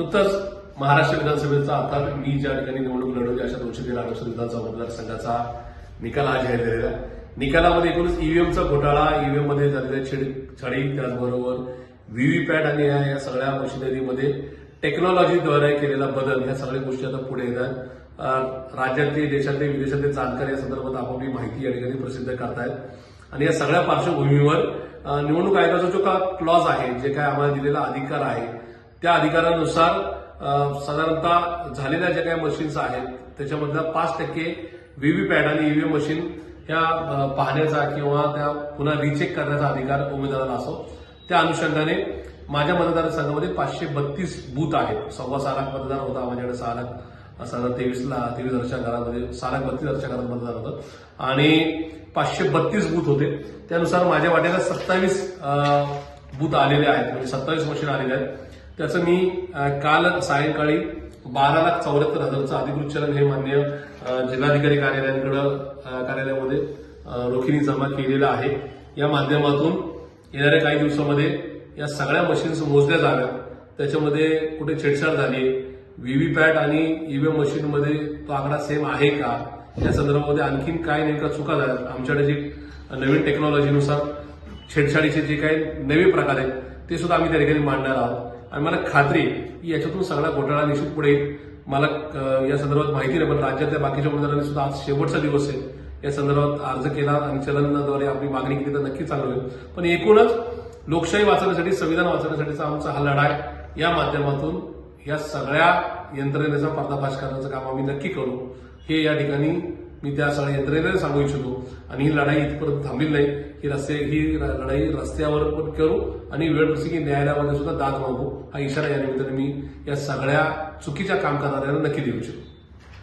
नुकतंच महाराष्ट्र विधानसभेचा अर्थात मी ज्या ठिकाणी निवडणूक लढवली अशा 213 लोकसभा विधानसभा मतदारसंघाचा निकाल आज जाहीर झालेला आहे. निकालामध्ये एकूणच ईव्हीएमचा घोटाळा, ईव्हीएम मध्ये झालेल्या छेडछाडी, त्याचबरोबर व्हीव्हीपॅट आणि या सगळ्या मशिनरीमध्ये टेक्नॉलॉजीद्वारे केलेला बदल, ह्या सगळ्या गोष्टी आता पुढे येतात. राज्यातले, देशातले, विदेशातले जाणकार या संदर्भात आपापली माहिती या ठिकाणी प्रसिद्ध करतायत आणि या सगळ्या पार्श्वभूमीवर निवडणूक आयोगाचा जो का क्लॉज आहे, जे काय आम्हाला दिलेला अधिकार आहे, त्या अधिकारानुसार साधारणतः झालेल्या ज्या काही मशीन्स आहेत त्याच्यामधल्या 5% व्हीव्हीपॅट आणि ईव्हीएम मशीन ह्या पाहण्याचा किंवा त्या पुन्हा रिचेक करण्याचा अधिकार उमेदवाराला असो. त्या अनुषंगाने माझ्या मतदारसंघामध्ये 532 बूथ आहेत. 6.25 लाख मतदार होता माझ्याकडे. 6 लाख साधारण 23,000च्या घरामध्ये 6,32,000च्या घरात मतदार होतं आणि 532 बूथ होते. त्यानुसार माझ्या वाट्याला 27 बूथ आलेले आहेत, म्हणजे 27 मशीन आलेले आहेत. त्याचं मी काल सायंकाळी 12,74,000चं अधिकृत चलन हे मान्य जिल्हाधिकारी कार्यालयामध्ये रोखीने जमा केलेलं आहे. या माध्यमातून येणाऱ्या काही दिवसामध्ये या सगळ्या मशीन्स मोजल्या जाव्यात. त्याच्यामध्ये कुठे छेडछाड झाली, व्हीव्हीपॅट आणि ईव्हीएम मशीनमध्ये तो आकडा सेम आहे का, या संदर्भामध्ये आणखीन काय नेमका चुका झाल्या, आमच्याकडे जी नवीन टेक्नॉलॉजीनुसार छेडछाडीचे जे काही नवे प्रकार आहेत ते सुद्धा आम्ही त्या ठिकाणी मांडणार आहोत. आणि मला खात्री की याच्यातून सगळा घोटाळा निश्चित पुढे येईल. मला या संदर्भात माहिती नाही, पण राज्यातल्या बाकीच्या उमेदवारांनी सुद्धा आज शेवटचा दिवस आहे, या संदर्भात अर्ज केला आणि चलनाद्वारे आपली मागणी केली तर नक्की चांगलं होईल. पण एकूणच लोकशाही वाचवण्यासाठी, संविधान वाचवण्यासाठीचा आमचा हा लढा आहे. या माध्यमातून या सगळ्या यंत्रणेचा पर्दाफाश करण्याचं काम आम्ही नक्की करू, हे या ठिकाणी मी त्या सगळ्या यंत्रणेला सांगू इच्छितो. आणि ही लढाई इथपर्यंत थांबलेली नाही. ही लढाई रस्त्यावर पण करू आणि वेळ की न्यायालयामध्ये सुद्धा दाद मागू, हा इशारा या निमित्ताने मी या सगळ्या चुकीच्या काम करणाऱ्यांना नक्की देऊ इच्छितो.